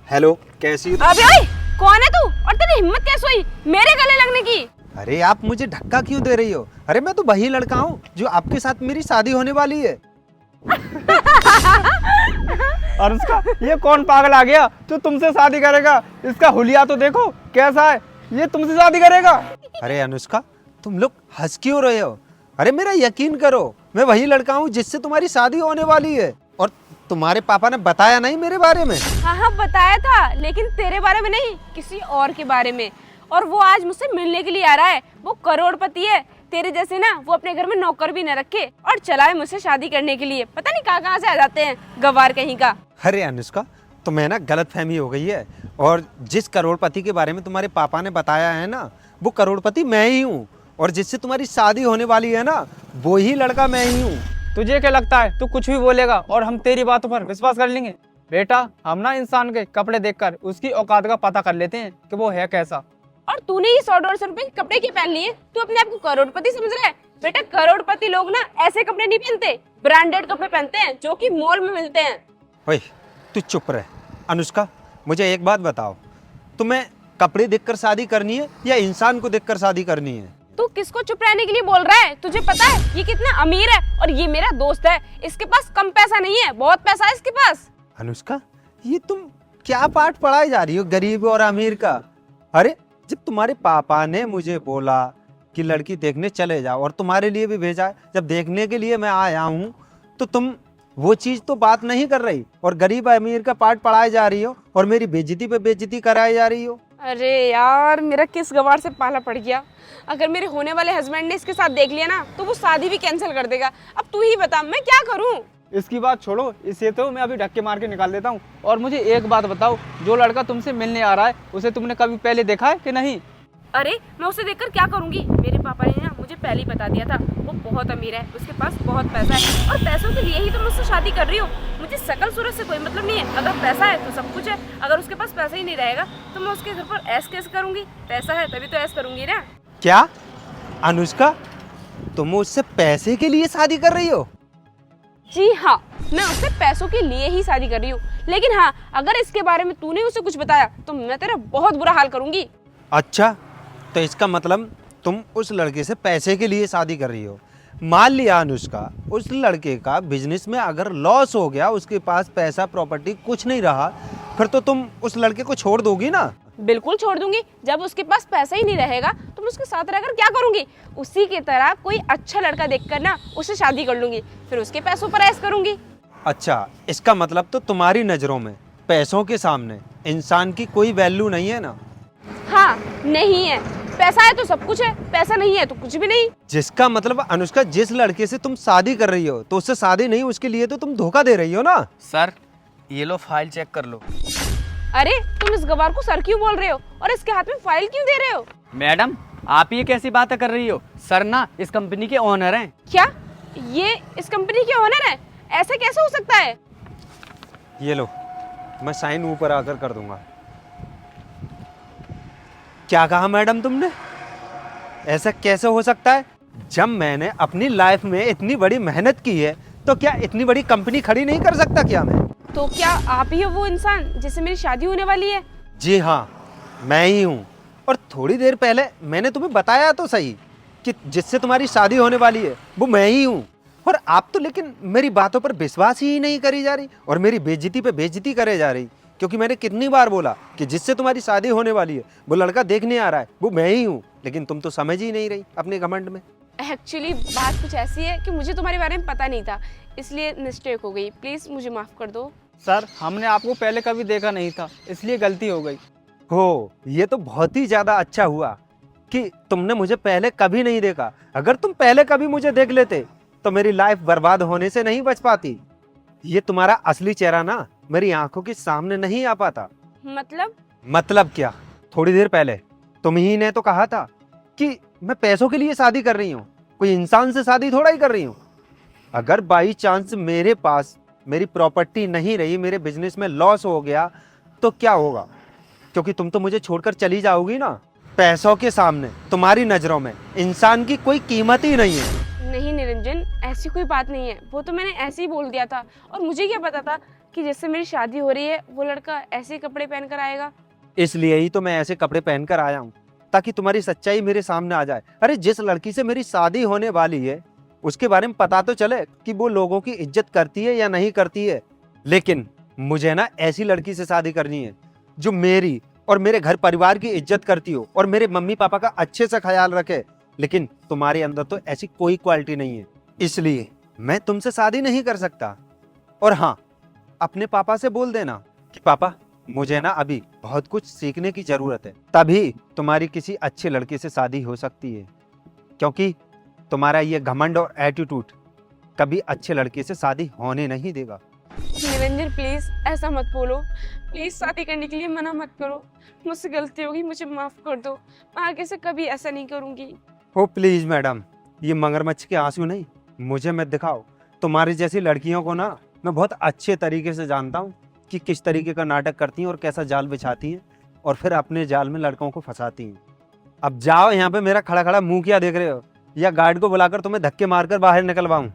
Hello, कैसी हो? अबे ओए, कौन है तू और तेरी हिम्मत कैसे हुई मेरे गले लगने की? अरे आप मुझे धक्का क्यों दे रही हो? अरे मैं तो वही लड़का हूँ जो आपके साथ मेरी शादी होने वाली है। अनुष्का, ये कौन पागल आ गया जो तुमसे शादी करेगा? इसका हुलिया तो देखो कैसा है, ये तुमसे शादी करेगा। अरे अनुष्का, तुम लोग हंस क्यों रहे हो? अरे मेरा यकीन करो, मैं वही लड़का हूँ जिससे तुम्हारी शादी होने वाली है। और तुम्हारे पापा ने बताया नहीं मेरे बारे में? हाँ हाँ बताया था, लेकिन तेरे बारे में नहीं, किसी और के बारे में। और वो आज मुझसे मिलने के लिए आ रहा है। वो करोड़पति है, तेरे जैसे ना वो अपने घर में नौकर भी न रखे और चला है मुझसे शादी करने के लिए। पता नहीं कहाँ से आ जाते हैं, गवार कहीं का। अरे अनुष्का, तुम्हें ना गलतफहमी हो गई है। और जिस करोड़पति के बारे में तुम्हारे पापा ने बताया है ना, वो करोड़पति मैं ही हूँ। और जिससे तुम्हारी शादी होने वाली है ना, वो ही लड़का मैं ही हूँ। तुझे क्या लगता है तू कुछ भी बोलेगा और हम तेरी बातों पर विश्वास कर लेंगे? बेटा, हम ना इंसान के कपड़े देखकर उसकी औकात का पता कर लेते हैं कि वो है कैसा। और तूने ही 100-150 रुपए के कपड़े क्यों पहन लिए? तू अपने आप को करोड़पति समझ रहा है? बेटा, करोड़पति लोग ना ऐसे कपड़े नहीं पहनते, ब्रांडेड कपड़े पहनते हैं जो कि मॉल में मिलते हैं। ओए, तू चुप रह। अनुष्का, मुझे एक बात बताओ, तुम्हें कपड़े देखकर शादी करनी है या इंसान को देखकर शादी करनी है? तू किसको चुप रहने के लिए बोल रहा है? तुझे पता है ये कितना अमीर है और ये मेरा दोस्त है। इसके पास कम पैसा नहीं है, बहुत पैसा है इसके पास। अनुष्का, ये तुम क्या पाठ पढ़ाई जा रही हो गरीब और अमीर का? अरे जब तुम्हारे पापा ने मुझे बोला कि लड़की देखने चले जाओ और तुम्हारे लिए भी भेजा, जब देखने के लिए मैं आया हूँ तो तुम वो चीज तो बात नहीं कर रही और गरीब अमीर का पाठ पढ़ाई जा रही हो और मेरी बेइज्जती पे बेइज्जती कराई जा रही हो। अरे यार, मेरा किस गवार से पाला पड़ गया। अगर मेरे होने वाले हस्बैंड ने इसके साथ देख लिया ना तो वो शादी भी कैंसिल कर देगा। अब तू ही बता मैं क्या करूं? इसकी बात छोड़ो, इसे तो मैं अभी धक्के मार के निकाल देता हूँ। और मुझे एक बात बताओ, जो लड़का तुमसे मिलने आ रहा है उसे तुमने कभी पहले देखा है कि नहीं? अरे मैं उसे देखकर क्या करूंगी? मेरे पापा ने ना मुझे पहले ही बता दिया था, वो बहुत अमीर है, उसके पास बहुत पैसा है और पैसों के लिए ही तो मुझसे शादी कर रही हूँ। मुझे शकल सूरत से कोई मतलब नहीं है। अगर पैसा है तो सब कुछ है, अगर उसके पास पैसा ही नहीं रहेगा तो मैं उसके घर पर ऐश कैसे करूंगी? पैसा है तभी तो ऐश करूंगी ना। क्या अनुष्का, तुम उससे पैसे के लिए शादी कर रही हो? जी हाँ, मैं उससे पैसों के लिए ही शादी कर रही हूँ। लेकिन हाँ, अगर इसके बारे में तूने उसे कुछ बताया तो मैं तेरा बहुत बुरा हाल करूंगी। अच्छा, तो इसका मतलब तुम उस लड़के से पैसे के लिए शादी कर रही हो। मान लिया अनुष्का, उस लड़के का बिजनेस में अगर लॉस हो गया, उसके पास पैसा प्रॉपर्टी कुछ नहीं रहा, फिर तो तुम उस लड़के को छोड़ दोगी ना? बिल्कुल छोड़ दूंगी। जब उसके पास पैसा ही नहीं रहेगा तो मैं उसके साथ रहकर क्या करूंगी? उसी की तरह कोई अच्छा लड़का देखकर ना उससे शादी कर लूंगी, फिर उसके पैसों पर ऐश करूंगी। अच्छा, इसका मतलब तो तुम्हारी नज़रों में पैसों के सामने इंसान की कोई वैल्यू नहीं है ना? हाँ, नहीं है। पैसा है तो सब कुछ है, पैसा नहीं है तो कुछ भी नहीं। जिसका मतलब अनुष्का, जिस लड़के से तुम शादी कर रही हो तो उससे शादी नहीं, उसके लिए तो तुम धोखा दे रही हो ना? सर, ये लो फाइल चेक कर लो। अरे तुम इस गवार को सर क्यों बोल रहे हो और इसके हाथ में फाइल क्यों दे रहे हो? मैडम, आप ये कैसी बातें कर रही हो? सर ना इस कंपनी के ओनर हैं। क्या ये इस कंपनी के ओनर है? ऐसे कैसे हो सकता है? ये लो, मैं साइन ऊपर आकर कर दूंगा। क्या कहा मैडम तुमने? ऐसा कैसे हो सकता है? जब मैंने अपनी लाइफ में इतनी बड़ी मेहनत की है तो क्या इतनी बड़ी कंपनी खड़ी नहीं कर सकता क्या मैं? तो क्या आप ही हो वो इंसान जिससे मेरी शादी होने वाली है? जी हाँ, मैं ही हूँ। और थोड़ी देर पहले मैंने तुम्हें बताया तो सही कि जिससे तुम्हारी शादी होने वाली है वो मैं ही हूँ। और आप तो लेकिन मेरी बातों पर विश्वास ही नहीं करी जा रही और मेरी बेइज्जती पे बेइज्जती करे जा रही, क्योंकि मैंने कितनी बार बोला कि जिससे तुम्हारी शादी होने वाली है वो लड़का देखने आ रहा है, वो मैं ही हूँ। लेकिन तुम तो समझ ही नहीं रही अपने घमंड में। एक्चुअली बात कुछ ऐसी है कि मुझे तुम्हारे बारे में पता नहीं था, इसलिए मिस्टेक हो गई। प्लीज मुझे माफ कर दो। सर, हमने आपको पहले कभी देखा नहीं था, इसलिए गलती हो गई। हो, ये तो बहुत ही ज्यादा अच्छा हुआ कि तुमने मुझे पहले कभी नहीं देखा। अगर तुम पहले कभी मुझे देख लेते तो मेरी लाइफ बर्बाद होने से नहीं बच पाती। ये तुम्हारा असली चेहरा ना मेरी आंखों के सामने नहीं आ पाता। मतलब क्या? थोड़ी देर पहले तुम ही ने तो कहा था कि मैं पैसों के लिए शादी कर रही हूँ, कोई इंसान से शादी थोड़ा ही कर रही हूँ। अगर बाई चांस मेरे पास मेरी प्रॉपर्टी नहीं रही, मेरे बिजनेस में लॉस हो गया तो क्या होगा? क्योंकि तुम तो मुझे छोड़कर चली जाओगी ना। पैसों के सामने तुम्हारी नजरों में इंसान की कोई कीमत ही नहीं है। नहीं निरंजन, ऐसी कोई बात नहीं है। वो तो मैंने ऐसे ही बोल दिया था और मुझे क्या पता था कि जिससे मेरी शादी हो रही है वो लड़का ऐसे ही कपड़े पहनकर आएगा? इसलिए ही तो मैं ऐसे कपड़े पहनकर आया हूँ, ताकि तुम्हारी सच्चाई मेरे सामने आ जाए। अरे जिस लड़की से मेरी शादी होने वाली है उसके बारे में पता तो चले कि वो लोगों की इज्जत करती है या नहीं करती है। लेकिन मुझे ना ऐसी लड़की से शादी करनी है जो मेरी और मेरे घर परिवार की इज्जत करती हो और मेरे मम्मी पापा का अच्छे से ख्याल रखे। लेकिन तुम्हारे अंदर तो ऐसी कोई क्वालिटी नहीं है, इसलिए मैं तुमसे शादी नहीं कर सकता। और हाँ, अपने पापा से बोल देना कि पापा मुझे ना अभी बहुत कुछ सीखने की जरूरत है, तभी तुम्हारी किसी अच्छे लड़के से शादी हो सकती है, क्योंकि तुम्हारा ये घमंड और एटीट्यूड कभी अच्छे लड़के से शादी होने नहीं देगा। निरंजन प्लीज ऐसा मत बोलो, प्लीज शादी करने के लिए मना मत करो। मुझसे गलती होगी, मुझे माफ कर दो, मैं आगे से कभी ऐसा नहीं करूंगी। ओ प्लीज मैडम, ये मगरमच्छ के आंसू नहीं, मुझे मत दिखाओ। तुम्हारी जैसी लड़कियों को ना मैं बहुत अच्छे तरीके से जानता हूँ कि किस तरीके का नाटक करती हैं और कैसा जाल बिछाती हैं और फिर अपने जाल में लड़कों को फंसाती हैं। अब जाओ, यहाँ पे मेरा खड़ा खड़ा मुंह क्या देख रहे हो, या गार्ड को बुलाकर तुम्हें धक्के मारकर बाहर निकलवाऊं?